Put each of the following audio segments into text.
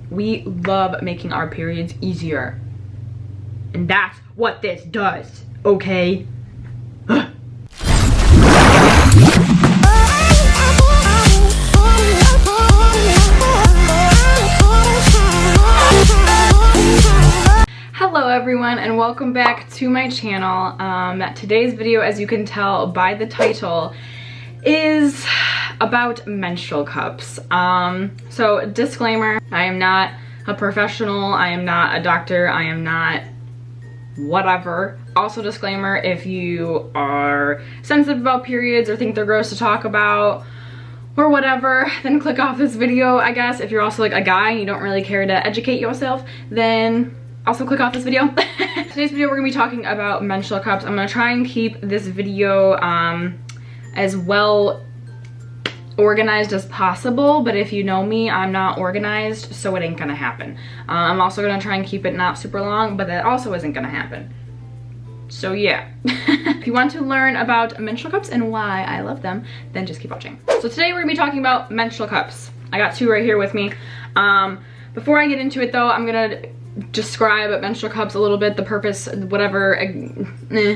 We love making our periods easier. And that's what this does, okay? Hello everyone and welcome back to my channel. Today's video, as you can tell by the title, is about menstrual cups. So disclaimer, I am not a professional, I am not a doctor, I am not whatever. Also disclaimer, if you are sensitive about periods or think they're gross to talk about or whatever, then click off this video, I guess. If you're also like a guy and you don't really care to educate yourself, then also click off this video. Today's video we're gonna be talking about menstrual cups. I'm gonna try and keep this video as well organized as possible, but if you know me, I'm not organized, so it ain't gonna happen. I'm also gonna try and keep it not super long, but that also isn't gonna happen. So yeah. If you want to learn about menstrual cups and why I love them, then just keep watching. So today we're gonna be talking about menstrual cups. I got two right here with me. Before I get into it though, I'm gonna describe menstrual cups a little bit, the purpose, whatever.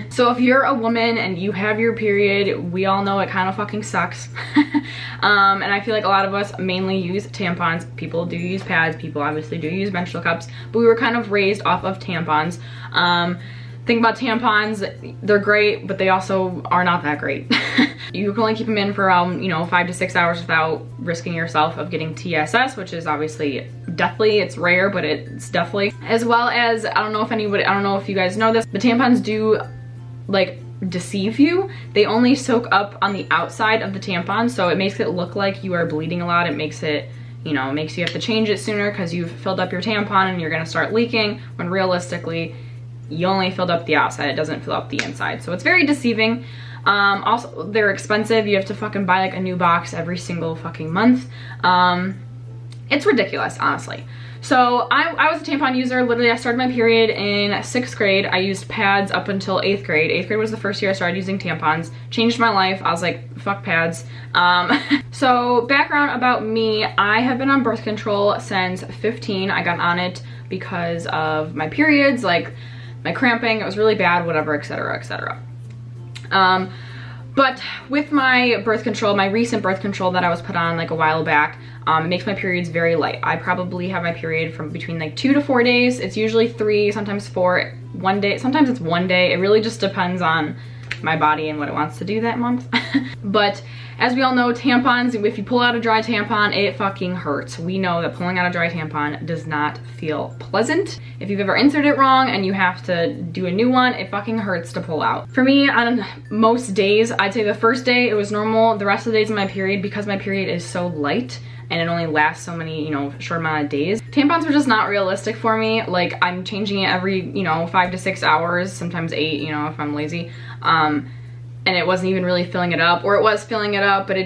So if you're a woman and you have your period, we all know it kind of fucking sucks. And I feel like a lot of us mainly use tampons. People do use pads, people obviously do use menstrual cups, but we were kind of raised off of tampons. Think about tampons, they're great, but they also are not that great. You can only keep them in for around, 5 to 6 hours without risking yourself of getting TSS, which is obviously deathly. It's rare, but it's deathly. As well as, I don't know if you guys know this, but tampons do like deceive you. They only soak up on the outside of the tampon, so it makes it look like you are bleeding a lot. It makes it, makes you have to change it sooner because you've filled up your tampon and you're gonna start leaking, when realistically, you only filled up the outside, it doesn't fill up the inside. So it's very deceiving. Also, they're expensive. You have to fucking buy like a new box every single fucking month. It's ridiculous, honestly. So I was a tampon user. Literally, I started my period in 6th grade. I used pads up until 8th grade. 8th grade was the first year I started using tampons. Changed my life. I was like, fuck pads. So background about me, I have been on birth control since 15. I got on it because of my periods, like my cramping, it was really bad, whatever, etc., etc. But with my birth control, my recent birth control that I was put on like a while back, it makes my periods very light. I probably have my period from between like 2 to 4 days. It's usually 3, sometimes 4, 1 day. Sometimes it's 1 day. It really just depends on my body and what it wants to do that month. But as we all know, tampons, if you pull out a dry tampon, it fucking hurts. We know that pulling out a dry tampon does not feel pleasant. If you've ever inserted it wrong and you have to do a new one, it fucking hurts to pull out. For me, on most days, I'd say the first day it was normal. The rest of the days of my period, because my period is so light and it only lasts so many, short amount of days, tampons were just not realistic for me. Like, I'm changing it every, 5 to 6 hours, sometimes 8, if I'm lazy. And it wasn't even really filling it up, or it was filling it up, but they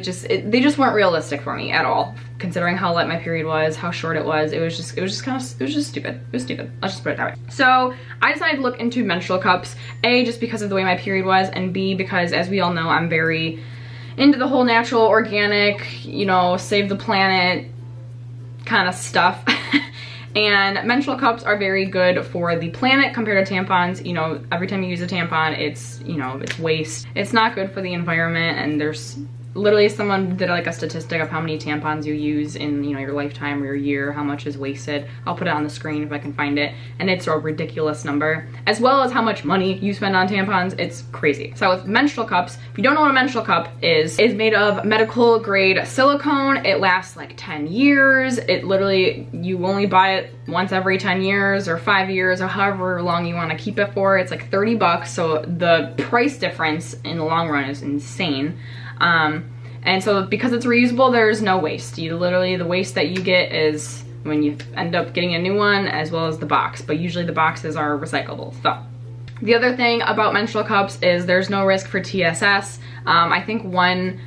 just weren't realistic for me at all, considering how light my period was, how short it was. It was just stupid. It was stupid. Let's just put it that way. So I decided to look into menstrual cups, A, just because of the way my period was, and B, because as we all know, I'm very into the whole natural, organic, save the planet kind of stuff. And menstrual cups are very good for the planet compared to tampons. Every time you use a tampon, it's, it's waste. It's not good for the environment, and there's literally, someone did like a statistic of how many tampons you use in, your lifetime or your year, how much is wasted. I'll put it on the screen if I can find it, and it's a ridiculous number, as well as how much money you spend on tampons. It's crazy. So with menstrual cups, if you don't know what a menstrual cup is, it's made of medical grade silicone. It lasts like 10 years. It literally, you only buy it once every 10 years or 5 years or however long you want to keep it for. It's like 30 bucks, so the price difference in the long run is insane. And so because it's reusable, there's no waste. You literally, the waste that you get is when you end up getting a new one, as well as the box, but usually the boxes are recyclable. So the other thing about menstrual cups is there's no risk for TSS. I think one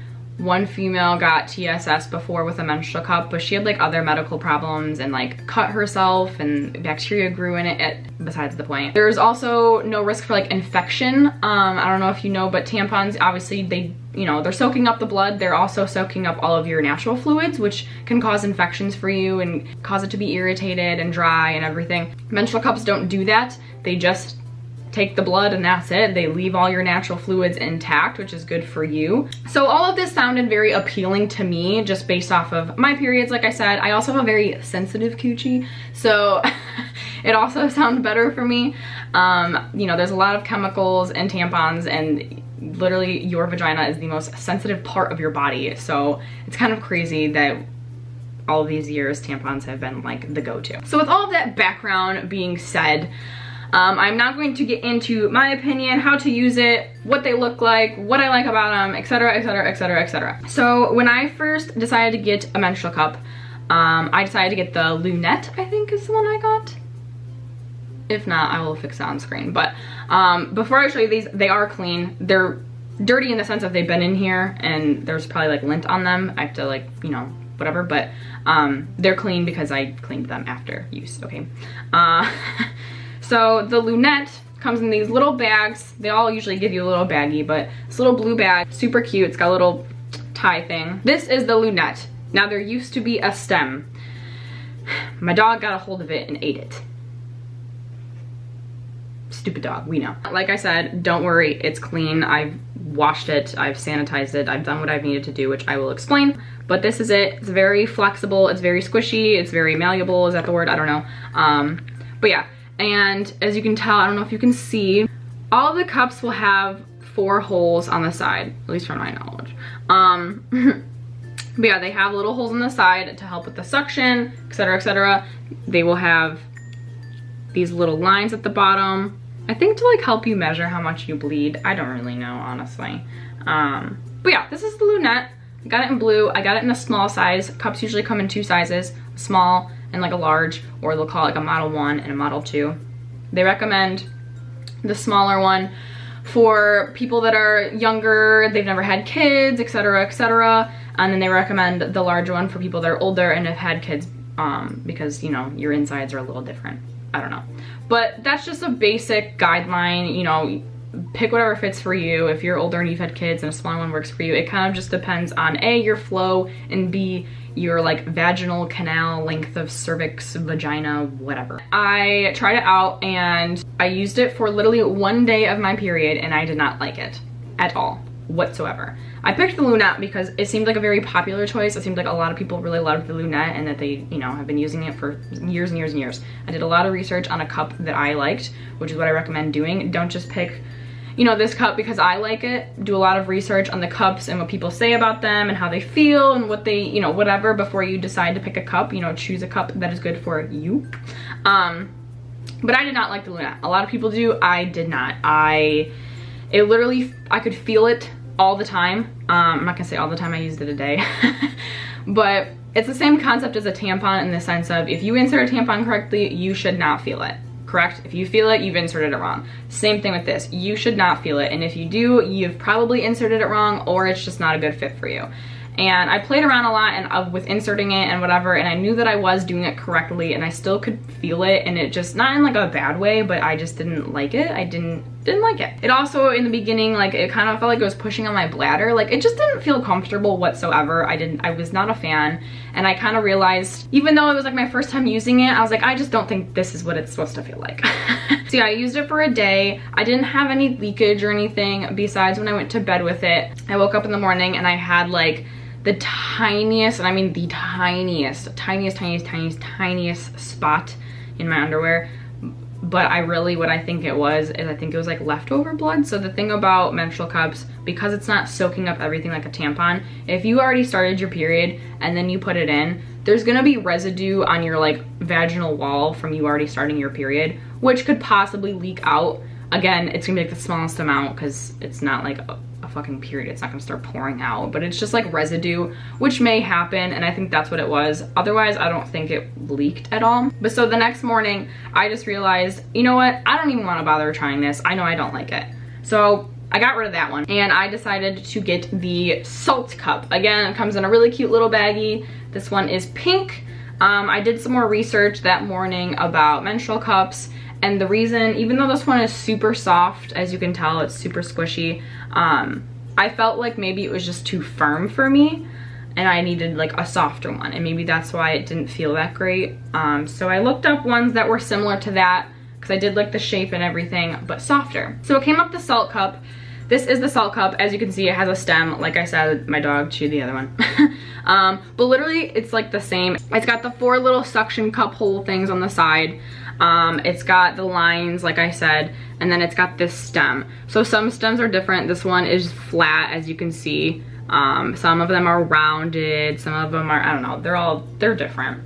female got TSS before with a menstrual cup, but she had like other medical problems and like cut herself and bacteria grew in it, besides the point. There's also no risk for like infection. I don't know if you know, but tampons, obviously they you know, they're soaking up the blood, they're also soaking up all of your natural fluids, which can cause infections for you and cause it to be irritated and dry and everything. Menstrual cups don't do that. They just take the blood and that's it. They leave all your natural fluids intact, which is good for you. So all of this sounded very appealing to me just based off of my periods. Like I said, I also have a very sensitive coochie, so it also sounds better for me. You know, there's a lot of chemicals in tampons, and literally your vagina is the most sensitive part of your body. So it's kind of crazy that all of these years tampons have been like the go-to. So with all of that background being said, I'm not going to get into my opinion, how to use it, what they look like, what I like about them, etc, etc, etc, etc. So when I first decided to get a menstrual cup, I decided to get the Lunette, I think is the one I got. If not, I will fix it on screen. But before I show you these, they are clean. They're dirty in the sense of they've been in here and there's probably like lint on them. I have to like, you know, whatever, but they're clean because I cleaned them after use, okay? So the Lunette comes in these little bags. They all usually give you a little baggie, but this little blue bag, super cute. It's got a little tie thing. This is the Lunette. Now there used to be a stem. My dog got a hold of it and ate it. Stupid dog, we know. Like I said, don't worry, it's clean. I've washed it, I've sanitized it, I've done what I've needed to do, which I will explain. But this is it. It's very flexible, it's very squishy, it's very malleable, is that the word? I don't know. But yeah. And as you can tell, I don't know if you can see, all of the cups will have 4 holes on the side, at least from my knowledge. But yeah, they have little holes on the side to help with the suction, etc, etc. They will have these little lines at the bottom, I think to like help you measure how much you bleed. I don't really know, honestly. But yeah, this is the Lunette. I got it in blue. I got it in a small size. Cups usually come in 2 sizes, small and like a large, or they'll call it like a model 1 and a model 2. They recommend the smaller one for people that are younger, they've never had kids, etc, etc. And then they recommend the larger one for people that are older and have had kids, because, you know, your insides are a little different. I don't know. But that's just a basic guideline, you know, pick whatever fits for you. If you're older and you've had kids and a smaller one works for you, it kind of just depends on A, your flow, and B, your like vaginal canal length of cervix, vagina, whatever. I tried it out and I used it for literally 1 day of my period and I did not like it at all whatsoever. I picked the Lunette because it seemed like a very popular choice. It seemed like a lot of people really loved the Lunette and that they, you know, have been using it for years and years and years. I did a lot of research on a cup that I liked, which is what I recommend doing. Don't just pick, you know, this cup because I like it. Do a lot of research on the cups and what people say about them and how they feel and what they, you know, whatever, before you decide to pick a cup. You know, choose a cup that is good for you. But I did not like the Lunette. A lot of people do. I did not. It literally, I could feel it all the time. I'm not gonna say all the time, I used it a day. But it's the same concept as a tampon in the sense of if you insert a tampon correctly, you should not feel it. Correct? If you feel it, you've inserted it wrong. Same thing with this. You should not feel it. And if you do, you've probably inserted it wrong or it's just not a good fit for you. And I played around a lot and with inserting it and whatever, and I knew that I was doing it correctly and I still could feel it, and it just, not in like a bad way, but I just didn't like it. I didn't like it. It also, in the beginning, like it kind of felt like it was pushing on my bladder. Like it just didn't feel comfortable whatsoever. I was not a fan. And I kind of realized, even though it was like my first time using it, I was like, I just don't think this is what it's supposed to feel like. So yeah, I used it for a day. I didn't have any leakage or anything besides when I went to bed with it. I woke up in the morning and I had like the tiniest, and I mean the tiniest spot in my underwear. But what I think it was is I think it was like leftover blood. So the thing about menstrual cups, because it's not soaking up everything like a tampon, if you already started your period and then you put it in, there's gonna be residue on your like vaginal wall from you already starting your period, which could possibly leak out. Again, it's gonna be like the smallest amount because it's not like a fucking period. It's not gonna start pouring out, but it's just like residue, which may happen, and I think that's what it was. Otherwise, I don't think it leaked at all. But so the next morning, I just realized, you know what? I don't even wanna bother trying this. I know I don't like it. So I got rid of that one and I decided to get the Salt Cup. Again, it comes in a really cute little baggie. This one is pink. I did some more research that morning about menstrual cups, and the reason, even though this one is super soft, as you can tell, it's super squishy, I felt like maybe it was just too firm for me and I needed like a softer one, and maybe that's why it didn't feel that great. So I looked up ones that were similar to that because I did like the shape and everything, but softer. So it came up the Salt Cup. This is the Salt Cup. As you can see, it has a stem. Like I said, my dog chewed the other one. But literally it's like the same. It's got the 4 little suction cup hole things on the side. It's got the lines, like I said, and then it's got this stem. So some stems are different. This one is flat, as you can see. Some of them are rounded, some of them are, I don't know, they're different.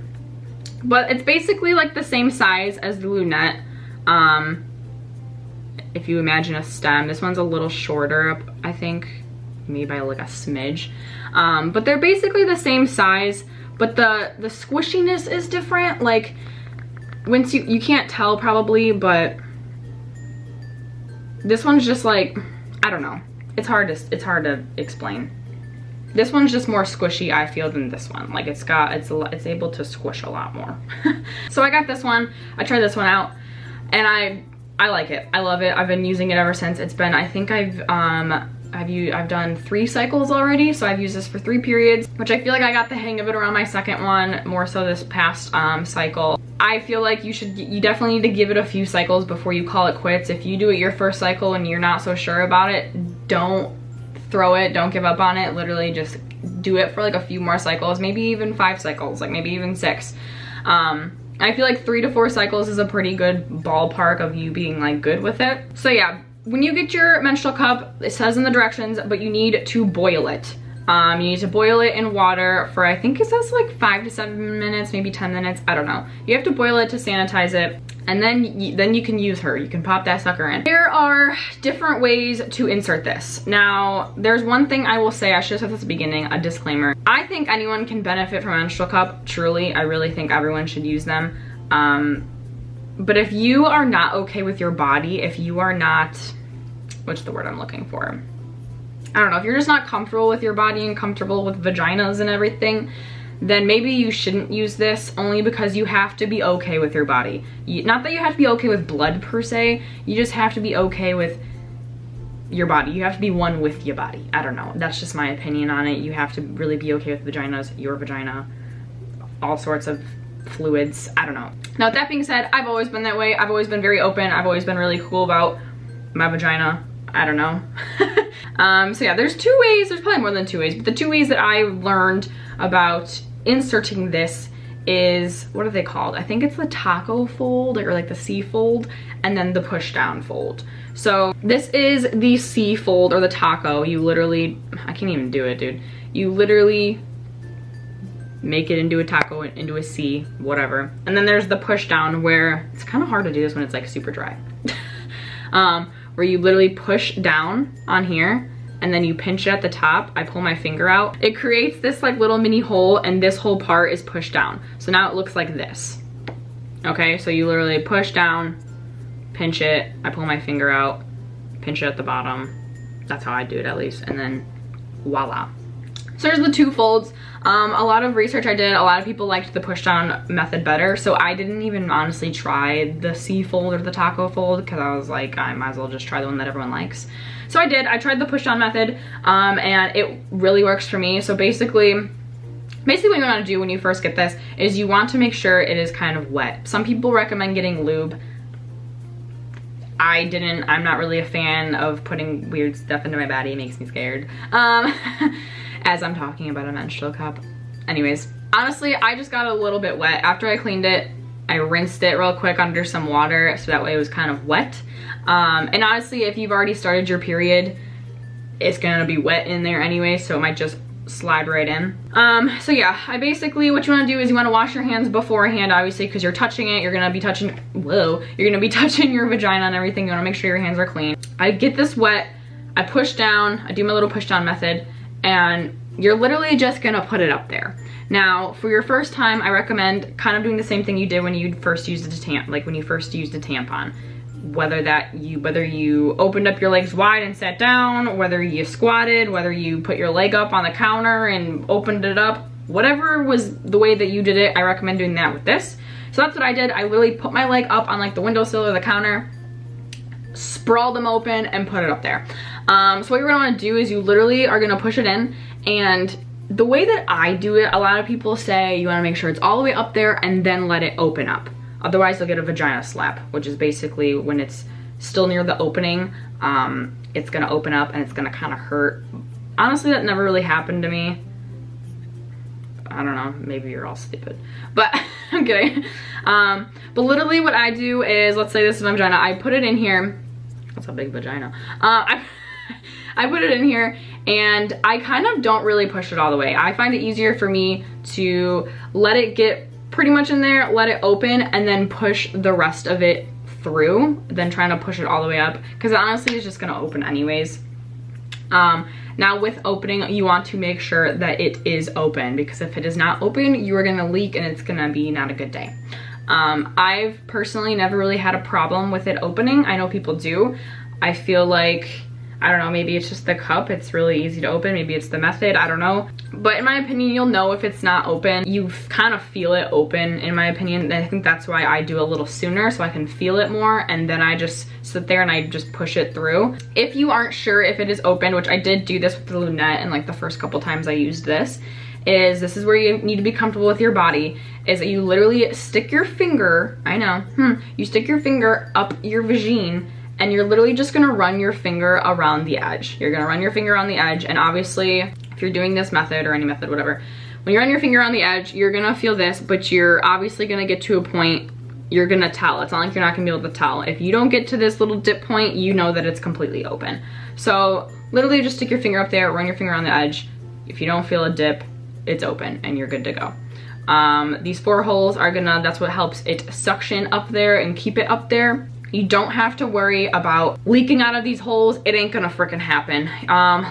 But it's basically like the same size as the lunette. If you imagine a stem, this one's a little shorter, I think, maybe by like a smidge. But they're basically the same size, but the squishiness is different. Like, once you can't tell probably, but this one's just like, I don't know. It's hard to explain. This one's just more squishy, I feel, than this one. Like it's able to squish a lot more. So I got this one. I tried this one out, and I like it. I love it. I've been using it ever since. It's been, I think I've done 3 cycles already, so I've used this for 3 periods, which I feel like I got the hang of it around my second one, more so this past cycle. I feel like you definitely need to give it a few cycles before you call it quits. If you do it your first cycle and you're not so sure about it, don't throw it, don't give up on it. Literally just do it for like a few more cycles, maybe even 5 cycles, like maybe even 6. I feel like 3 to 4 cycles is a pretty good ballpark of you being like good with it. So yeah, when you get your menstrual cup, it says in the directions, but you need to boil it. You need to boil it in water for, I think it says like 5 to 7 minutes, maybe 10 minutes, I don't know. You have to boil it to sanitize it, and then you can use her. You can pop that sucker in. There are different ways to insert this. Now, there's one thing I will say, I should have said this at the beginning, a disclaimer. I think anyone can benefit from a menstrual cup, truly. I really think everyone should use them. But if you are not okay with your body, if you are not, what's the word I'm looking for? I don't know, if you're just not comfortable with your body and comfortable with vaginas and everything, then maybe you shouldn't use this, only because you have to be okay with your body. Not that you have to be okay with blood per se, you just have to be okay with your body. You have to be one with your body. I don't know, that's just my opinion on it. You have to really be okay with vaginas, your vagina, all sorts of fluids, I don't know. Now, with that being said, I've always been that way. I've always been very open. I've always been really cool about my vagina. I don't know. So yeah, there's 2 ways, there's probably more than 2 ways, but the 2 ways that I learned about inserting this is, what are they called? I think it's the taco fold, or like the C fold, and then the push down fold. So this is the C fold, or the taco. You literally, I can't even do it, dude. You literally make it into a taco, into a C, whatever. And then there's the push down, where it's kind of hard to do this when it's like super dry. Where you literally push down on here and then you pinch it at the top. I pull my finger out. It creates this like little mini hole, and this whole part is pushed down. So now it looks like this. Okay, so you literally push down, pinch it, I pull my finger out, pinch it at the bottom. That's how I do it at least, and then voila. So there's the 2 folds. A lot of research I did, a lot of people liked the push down method better, so I didn't even honestly try the C fold or the taco fold, because I was like, I might as well just try the one that everyone likes. So I did, I tried the push down method, and it really works for me. So basically what you want to do when you first get this is you want to make sure it is kind of wet. Some people recommend getting lube. I'm not really a fan of putting weird stuff into my body. It makes me scared. As I'm talking about a menstrual cup. Anyways, honestly, I just got a little bit wet. After I cleaned it, I rinsed it real quick under some water, so that way it was kind of wet. And honestly, if you've already started your period, it's gonna be wet in there anyway, so it might just slide right in. So yeah, what you wanna do is you wanna wash your hands beforehand, obviously, because you're touching it, you're gonna be touching your vagina and everything. You wanna make sure your hands are clean. I get this wet, I push down, I do my little push down method, and you're literally just gonna put it up there. Now, for your first time, I recommend kind of doing the same thing you did when you first used when you first used a tampon. Whether you opened up your legs wide and sat down, whether you squatted, whether you put your leg up on the counter and opened it up, whatever was the way that you did it, I recommend doing that with this. So that's what I did. I literally put my leg up on like the windowsill or the counter, sprawl them open, and put it up there. So what you're gonna wanna do is you literally are gonna push it in, and the way that I do it, a lot of people say you wanna make sure it's all the way up there and then let it open up. Otherwise you'll get a vagina slap, which is basically when it's still near the opening, it's gonna open up and it's gonna kind of hurt. Honestly, that never really happened to me. I don't know, maybe you're all stupid, but I'm kidding. But literally what I do is, let's say this is my vagina, I put it in here. That's a big vagina. I put it in here and I kind of don't really push it all the way. I find it easier for me to let it get pretty much in there, let it open, and then push the rest of it through than trying to push it all the way up, because honestly it's just gonna open anyways. Now with opening, you want to make sure that it is open, because if it is not open, you are gonna leak and it's gonna be not a good day. I've personally never really had a problem with it opening. I know people do. I feel like, I don't know, maybe it's just the cup. It's really easy to open. Maybe it's the method, I don't know. But in my opinion, you'll know if it's not open. You kind of feel it open, in my opinion. And I think that's why I do a little sooner, so I can feel it more. And then I just sit there and I just push it through. If you aren't sure if it is open, which I did do this with the lunette and like the first couple times I used this, this is where you need to be comfortable with your body, is that you literally stick your finger, I know, you stick your finger up your vagine, and you're literally just gonna run your finger around the edge. You're gonna run your finger on the edge, and obviously, if you're doing this method or any method, whatever, when you run your finger on the edge, you're gonna feel this, but you're obviously gonna get to a point, you're gonna tell. It's not like you're not gonna be able to tell. If you don't get to this little dip point, you know that it's completely open. So literally just stick your finger up there, run your finger on the edge. If you don't feel a dip, it's open and you're good to go. These 4 holes are gonna, that's what helps it suction up there and keep it up there. You don't have to worry about leaking out of these holes. It ain't gonna freaking happen.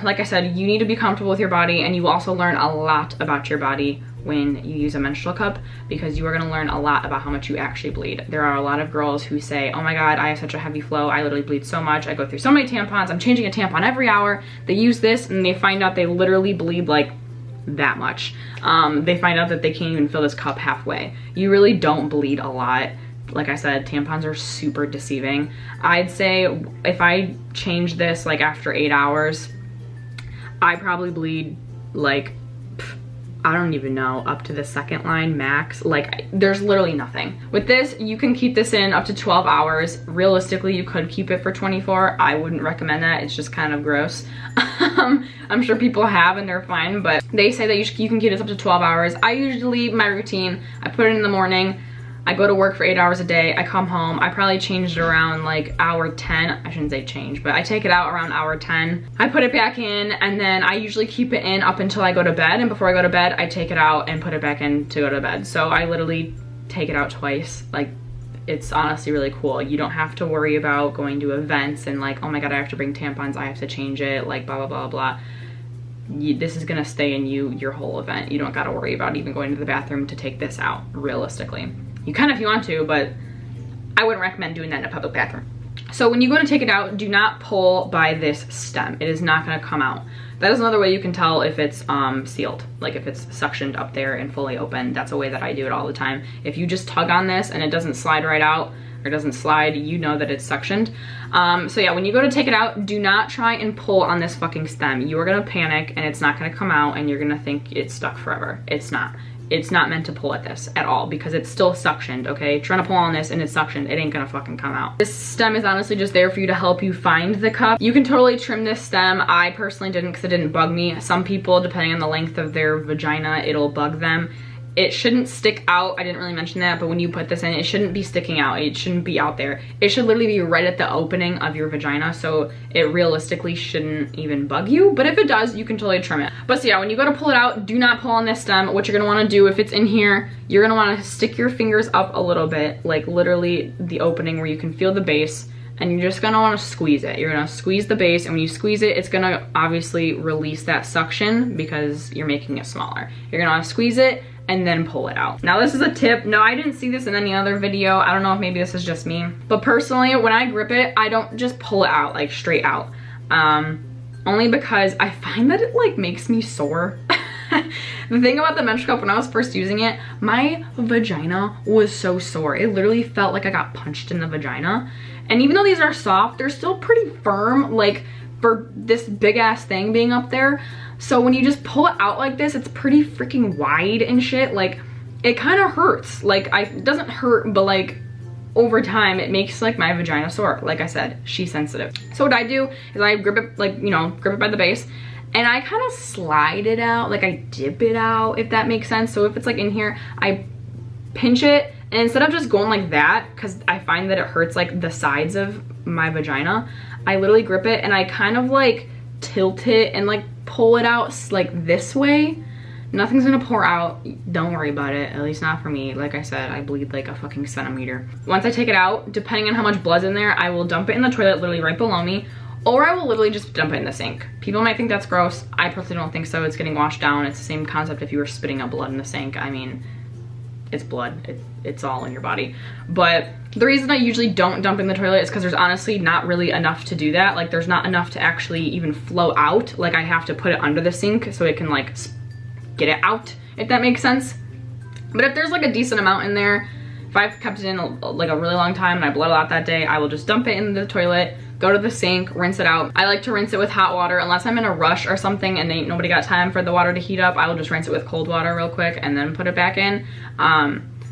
Like I said, you need to be comfortable with your body, and you will also learn a lot about your body when you use a menstrual cup, because you are gonna learn a lot about how much you actually bleed. There are a lot of girls who say, oh my God, I have such a heavy flow. I literally bleed so much. I go through so many tampons. I'm changing a tampon every hour. They use this and they find out they literally bleed like that much. They find out that they can't even fill this cup halfway. You really don't bleed a lot. Like I said, tampons are super deceiving. I'd say if I change this like after 8 hours, I probably bleed like, I don't even know, up to the 2nd line max. Like there's literally nothing. With this, you can keep this in up to 12 hours. Realistically, you could keep it for 24. I wouldn't recommend that. It's just kind of gross. I'm sure people have and they're fine, but they say that you can keep this up to 12 hours. I usually, my routine, I put it in the morning. I go to work for 8 hours a day. I come home. I probably changed it around like hour 10. I shouldn't say change, but I take it out around hour 10. I put it back in, and then I usually keep it in up until I go to bed. And before I go to bed, I take it out and put it back in to go to bed. So I literally take it out twice. Like, it's honestly really cool. You don't have to worry about going to events and like, oh my God, I have to bring tampons. I have to change it, like blah, blah, blah, blah. This is gonna stay in you your whole event. You don't gotta worry about even going to the bathroom to take this out, realistically. You can if you want to, but I wouldn't recommend doing that in a public bathroom. So when you go to take it out, do not pull by this stem. It is not gonna come out. That is another way you can tell if it's sealed, like if it's suctioned up there and fully open. That's a way that I do it all the time. If you just tug on this and it doesn't slide right out, or doesn't slide, you know that it's suctioned. So yeah, when you go to take it out, do not try and pull on this fucking stem. You are gonna panic and it's not gonna come out and you're gonna think it's stuck forever. It's not. It's not meant to pull at this at all, because it's still suctioned, okay? Trying to pull on this and it's suctioned, it ain't gonna fucking come out. This stem is honestly just there for you to help you find the cup. You can totally trim this stem. I personally didn't, because it didn't bug me. Some people, depending on the length of their vagina, it'll bug them. It shouldn't stick out. I didn't really mention that, but when you put this in, it shouldn't be sticking out. It shouldn't be out there. It should literally be right at the opening of your vagina, so it realistically shouldn't even bug you. But if it does, you can totally trim it. But so yeah, when you go to pull it out, do not pull on this stem. What you're gonna wanna do, if it's in here, you're gonna wanna stick your fingers up a little bit, like literally the opening where you can feel the base, and you're just gonna wanna squeeze it. You're gonna squeeze the base, and when you squeeze it, it's gonna obviously release that suction because you're making it smaller. You're gonna wanna squeeze it, and then pull it out. Now this is a tip. No, I didn't see this in any other video. I don't know if maybe this is just me, but personally, when I grip it, I don't just pull it out, like straight out. Only because I find that it like makes me sore. The thing about the menstrual cup, when I was first using it, my vagina was so sore. It literally felt like I got punched in the vagina. And even though these are soft, they're still pretty firm. Like, for this big ass thing being up there. So when you just pull it out like this, it's pretty freaking wide and shit. Like, it kind of hurts. Like, it doesn't hurt, but like over time it makes like my vagina sore. Like I said, she's sensitive. So what I do is I grip it, like, you know, grip it by the base, and I kind of slide it out, like I dip it out, if that makes sense. So if it's like in here, I pinch it, and instead of just going like that, because I find that it hurts like the sides of my vagina, I literally grip it and I kind of like tilt it and like pull it out like this way. Nothing's gonna pour out, don't worry about it, at least not for me. Like I said, I bleed like a fucking centimeter. Once I take it out, depending on how much blood's in there, I will dump it in the toilet literally right below me, or I will literally just dump it in the sink. People might think that's gross. I personally don't think so. It's getting washed down. It's the same concept if you were spitting up blood in the sink. I mean, it's blood, it's all in your body. But the reason I usually don't dump in the toilet is because there's honestly not really enough to do that. Like, there's not enough to actually even flow out. Like, I have to put it under the sink so it can like get it out, if that makes sense. But if there's like a decent amount in there, if I've kept it in like a really long time and I bled a lot that day, I will just dump it in the toilet, go to the sink, rinse it out. I like to rinse it with hot water unless I'm in a rush or something and ain't nobody got time for the water to heat up. I will just rinse it with cold water real quick and then put it back in.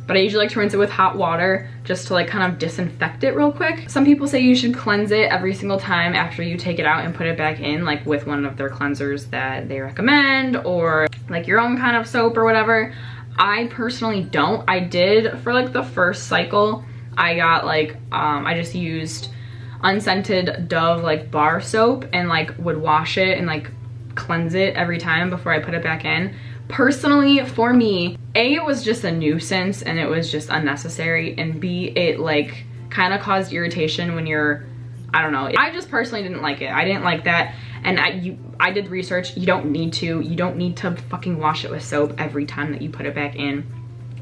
But I usually like to rinse it with hot water just to like kind of disinfect it real quick. Some people say you should cleanse it every single time after you take it out and put it back in, like with one of their cleansers that they recommend, or like your own kind of soap or whatever. I personally don't. I did for like the first cycle. I got like, I just used unscented Dove like bar soap and like would wash it and like cleanse it every time before I put it back in. Personally, for me, A, it was just a nuisance and it was just unnecessary, and B, it like kind of caused irritation when you're, I don't know. I just personally didn't like it. I didn't like that, and I did research. You don't need to fucking wash it with soap every time that you put it back in.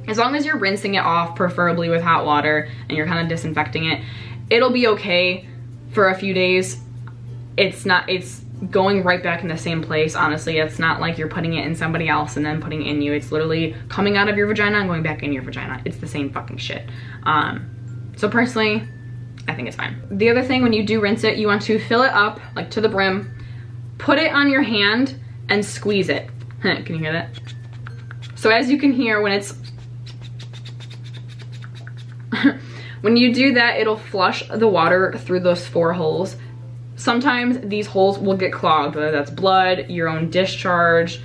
As long as you're rinsing it off, preferably with hot water, and you're kind of disinfecting it, it'll be okay for a few days. It's going right back in the same place. Honestly, it's not like you're putting it in somebody else and then putting it in you. It's literally coming out of your vagina and going back in your vagina. It's the same fucking shit. So personally, I think it's fine. The other thing, when you do rinse it, you want to fill it up like to the brim, put it on your hand and squeeze it. Can you hear that? So as you can hear, when it's when you do that, it'll flush the water through those 4 holes. Sometimes these holes will get clogged, whether that's blood, your own discharge,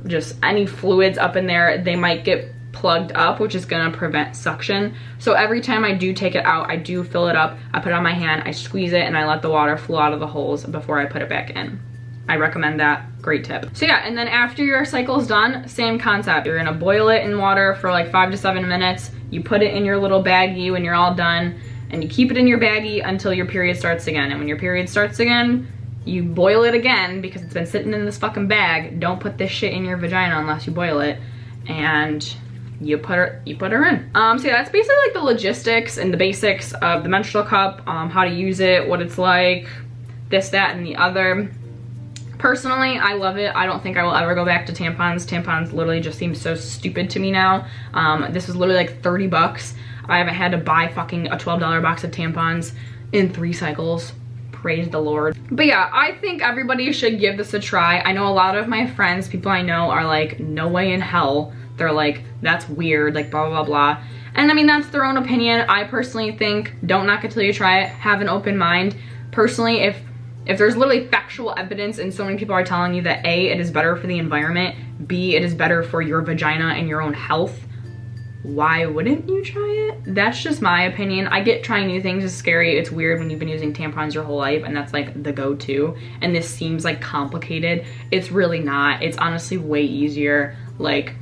just any fluids up in there, they might get plugged up, which is gonna prevent suction. So every time I do take it out, I do fill it up, I put it on my hand, I squeeze it, and I let the water flow out of the holes before I put it back in. I recommend that, great tip. So yeah, and then after your cycle's done, same concept. You're gonna boil it in water for like 5 to 7 minutes. You put it in your little baggie when you're all done, and you keep it in your baggie until your period starts again. And when your period starts again, you boil it again because it's been sitting in this fucking bag. Don't put this shit in your vagina unless you boil it. And you put her in. So yeah, that's basically like the logistics and the basics of the menstrual cup, how to use it, what it's like, this, that, and the other. Personally, I love it. I don't think I will ever go back to tampons. Tampons literally just seem so stupid to me now. This was literally like 30 bucks. I haven't had to buy fucking a $12 box of tampons in 3 cycles. Praise the Lord. But yeah, I think everybody should give this a try. I know a lot of my friends, people I know, are like, no way in hell. They're like, that's weird, like blah, blah, blah. And I mean, that's their own opinion. I personally think, don't knock it till you try it. Have an open mind. Personally, if there's literally factual evidence and so many people are telling you that A, it is better for the environment, B, it is better for your vagina and your own health, why wouldn't you try it? That's just my opinion. I get trying new things is scary. It's weird when you've been using tampons your whole life and that's like the go-to, and this seems like complicated. It's really not. It's honestly way easier. Like,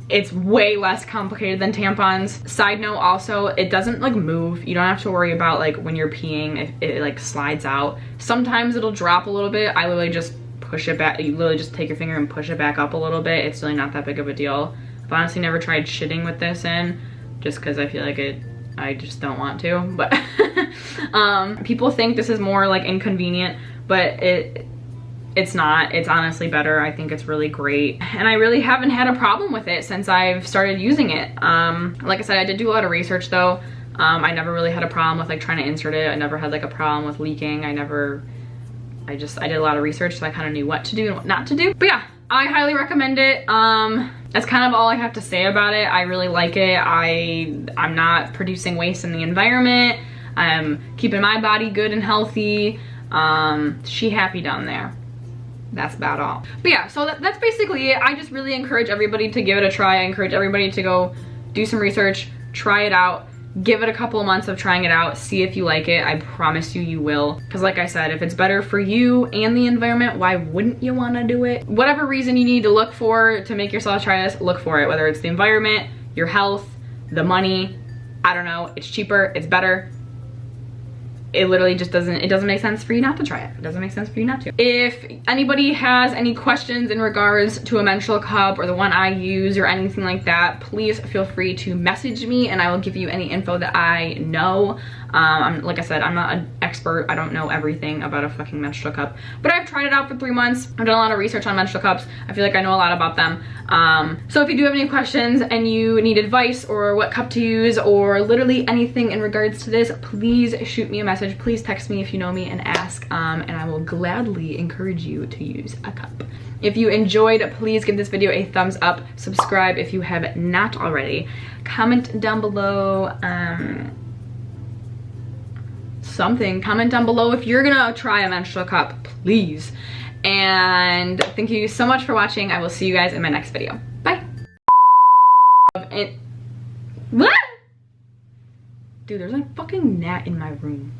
it's way less complicated than tampons. Side note also, it doesn't like move. You don't have to worry about like when you're peeing, if it like slides out. Sometimes it'll drop a little bit. I literally just push it back. You literally just take your finger and push it back up a little bit. It's really not that big of a deal. I've honestly never tried shitting with this in, just because I feel like I just don't want to. But people think this is more like inconvenient, but it's not. It's honestly better. I think it's really great, and I really haven't had a problem with it since I've started using it. Like I said, I did do a lot of research though. I never really had a problem with like trying to insert it. I never had like a problem with leaking. I never I did a lot of research, so I kind of knew what to do and what not to do. But yeah, I highly recommend it. That's kind of all I have to say about it. I really like it. I'm not producing waste in the environment. I'm keeping my body good and healthy. She happy down there. That's about all. But yeah, so that's basically it. I just really encourage everybody to give it a try. I encourage everybody to go do some research, try it out. Give it a couple of months of trying it out, see if you like it. I promise you, you will. Because like I said, if it's better for you and the environment, why wouldn't you want to do it? Whatever reason you need to look for to make yourself try this, look for it. Whether it's the environment, your health, the money, I don't know. It's cheaper, it's better. It literally just doesn't make sense for you not to try it. It doesn't make sense for you not to. If anybody has any questions in regards to a menstrual cup or the one I use or anything like that, please feel free to message me and I will give you any info that I know. Like I said, I'm not an expert. I don't know everything about a fucking menstrual cup, but I've tried it out for 3 months. I've done a lot of research on menstrual cups. I feel like I know a lot about them. So if you do have any questions and you need advice or what cup to use or literally anything in regards to this, please shoot me a message. Please text me if you know me and ask, and I will gladly encourage you to use a cup. If you enjoyed, please give this video a thumbs up. Subscribe if you have not already. Comment down below something. Comment down below if you're gonna try a menstrual cup, please. And thank you so much for watching. I will see you guys in my next video. Bye. And what? Dude, there's a fucking gnat in my room.